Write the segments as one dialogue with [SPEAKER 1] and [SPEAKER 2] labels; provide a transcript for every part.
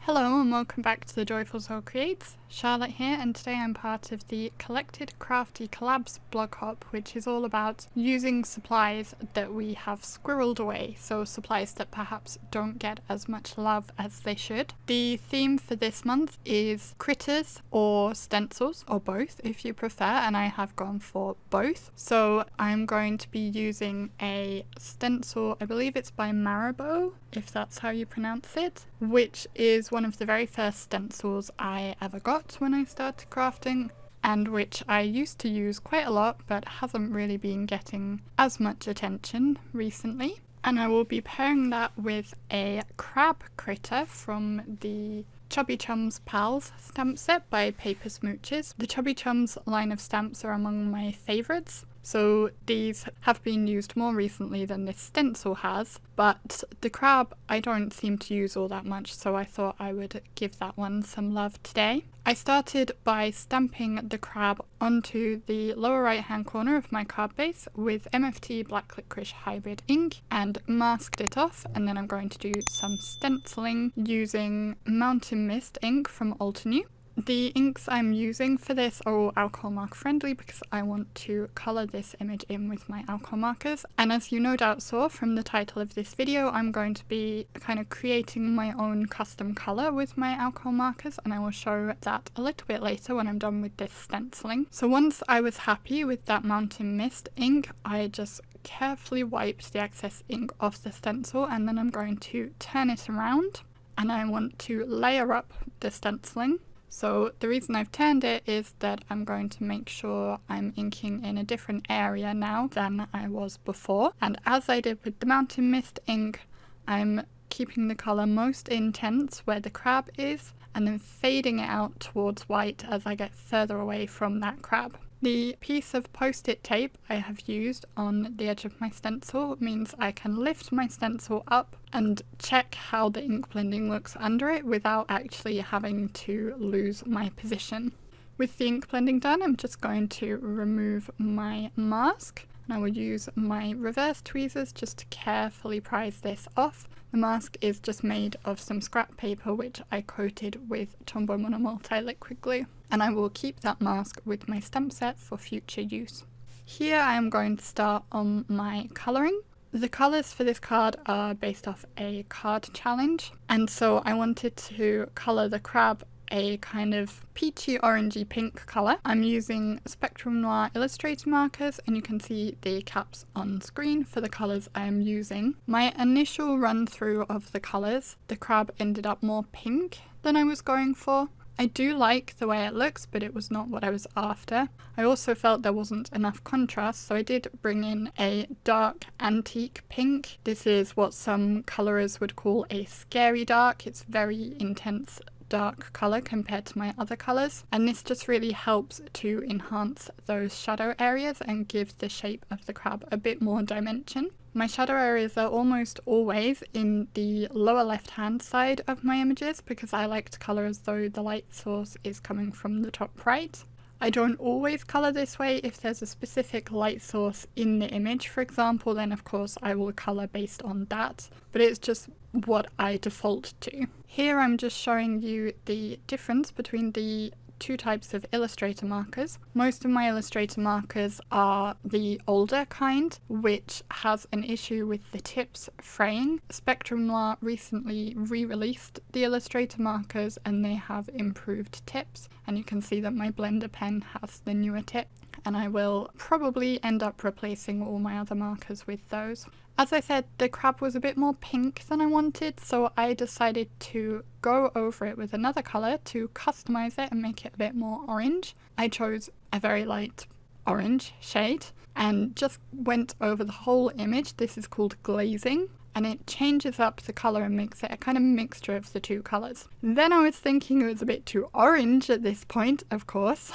[SPEAKER 1] Hello and welcome back to the Joyful Soul Creates. Charlotte here, and today I'm part of the Collected Crafty Collabs blog hop, which is all about using supplies that we have squirreled away, so supplies that perhaps don't get as much love as they should. The theme for this month is critters or stencils, or both if you prefer, and I have gone for both. So I'm going to be using a stencil, I believe it's by Marabu, if that's how you pronounce it, which is one of the very first stencils I ever got when I started crafting, and which I used to use quite a lot but hasn't really been getting as much attention recently. And I will be pairing that with a crab critter from the Chubby Chums Pals stamp set by Paper Smooches. The Chubby Chums line of stamps are among my favourites, so these have been used more recently than this stencil has, but the crab I don't seem to use all that much, so I thought I would give that one some love today. I started by stamping the crab onto the lower right hand corner of my card base with MFT Black Licorice Hybrid ink and masked it off, and then I'm going to do some stenciling using Mountain Mist ink from Altenew. The inks I'm using for this are all alcohol mark friendly because I want to colour this image in with my alcohol markers, and as you no doubt saw from the title of this video, I'm going to be kind of creating my own custom colour with my alcohol markers, and I will show that a little bit later when I'm done with this stenciling. So once I was happy with that Mountain Mist ink, I just carefully wiped the excess ink off the stencil, and then I'm going to turn it around and I want to layer up the stenciling. So the reason I've turned it is that I'm going to make sure I'm inking in a different area now than I was before. And as I did with the Mountain Mist ink, I'm keeping the colour most intense where the crab is and then fading it out towards white as I get further away from that crab. The piece of post-it tape I have used on the edge of my stencil means I can lift my stencil up and check how the ink blending looks under it without actually having to lose my position. With the ink blending done, I'm just going to remove my mask, and I will use my reverse tweezers just to carefully prise this off. The mask is just made of some scrap paper which I coated with Tombow Mono Multi liquid glue, and I will keep that mask with my stamp set for future use. Here I am going to start on my colouring. The colours for this card are based off a card challenge, and so I wanted to colour the crab a kind of peachy orangey pink colour. I'm using Spectrum Noir Illustrator markers, and you can see the caps on screen for the colours I am using. My initial run through of the colours, the crab ended up more pink than I was going for. I do like the way it looks, but it was not what I was after. I also felt there wasn't enough contrast, so I did bring in a dark antique pink. This is what some colourers would call a scary dark. It's very intense dark colour compared to my other colours, and this just really helps to enhance those shadow areas and give the shape of the crab a bit more dimension. My shadow areas are almost always in the lower left hand side of my images because I like to colour as though the light source is coming from the top right. I don't always colour this way. If there's a specific light source in the image, for example, then of course I will colour based on that, but it's just what I default to. Here I'm just showing you the difference between the two types of Illustrator markers. Most of my Illustrator markers are the older kind, which has an issue with the tips fraying. Spectrum Noir recently re-released the Illustrator markers and they have improved tips, and you can see that my blender pen has the newer tip, and I will probably end up replacing all my other markers with those. As I said, the crab was a bit more pink than I wanted, so I decided to go over it with another colour to customise it and make it a bit more orange. I chose a very light orange shade and just went over the whole image. This is called Glazing, and it changes up the colour and makes it a kind of mixture of the two colours. Then I was thinking it was a bit too orange at this point, of course,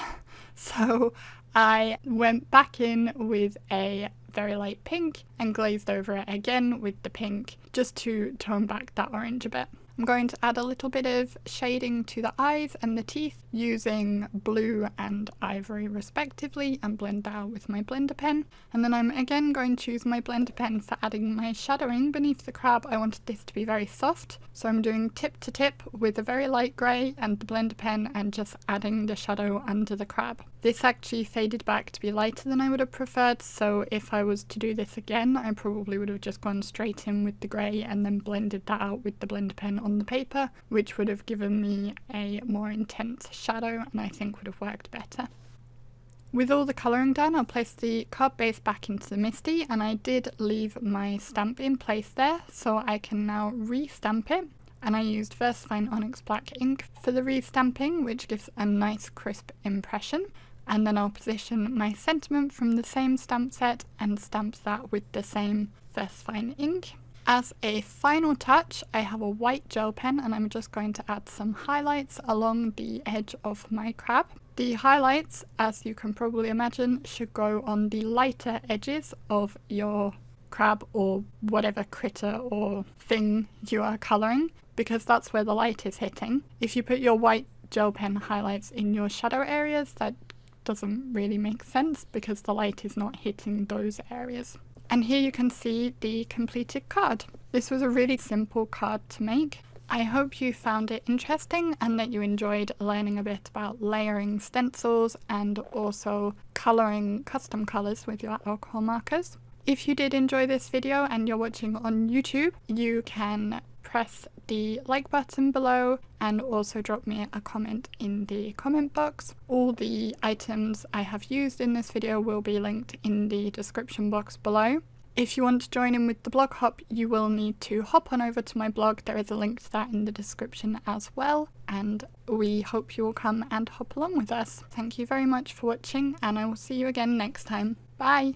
[SPEAKER 1] so I went back in with a very light pink and glazed over it again with the pink just to tone back that orange a bit. I'm going to add a little bit of shading to the eyes and the teeth using blue and ivory respectively, and blend that out with my blender pen. And then I'm again going to use my blender pen for adding my shadowing beneath the crab. I wanted this to be very soft, so I'm doing tip to tip with a very light grey and the blender pen and just adding the shadow under the crab. This actually faded back to be lighter than I would have preferred, so if I was to do this again I probably would have just gone straight in with the grey and then blended that out with the blender pen on the paper, which would have given me a more intense shadow and I think would have worked better. With all the colouring done, I'll place the card base back into the MISTI, and I did leave my stamp in place there, so I can now re-stamp it. And I used Versafine Onyx Black ink for the re-stamping, which gives a nice crisp impression. And then I'll position my sentiment from the same stamp set and stamp that with the same Versafine ink. As a final touch, I have a white gel pen and I'm just going to add some highlights along the edge of my crab. The highlights, as you can probably imagine, should go on the lighter edges of your crab or whatever critter or thing you are colouring, because that's where the light is hitting. If you put your white gel pen highlights in your shadow areas, that doesn't really make sense because the light is not hitting those areas. And here you can see the completed card. This was a really simple card to make. I hope you found it interesting and that you enjoyed learning a bit about layering stencils and also colouring custom colours with your alcohol markers. If you did enjoy this video and you're watching on YouTube, you can press the like button below and also drop me a comment in the comment box. All the items I have used in this video will be linked in the description box below. If you want to join in with the blog hop, you will need to hop on over to my blog. There is a link to that in the description as well, and we hope you will come and hop along with us. Thank you very much for watching, and I will see you again next time. Bye!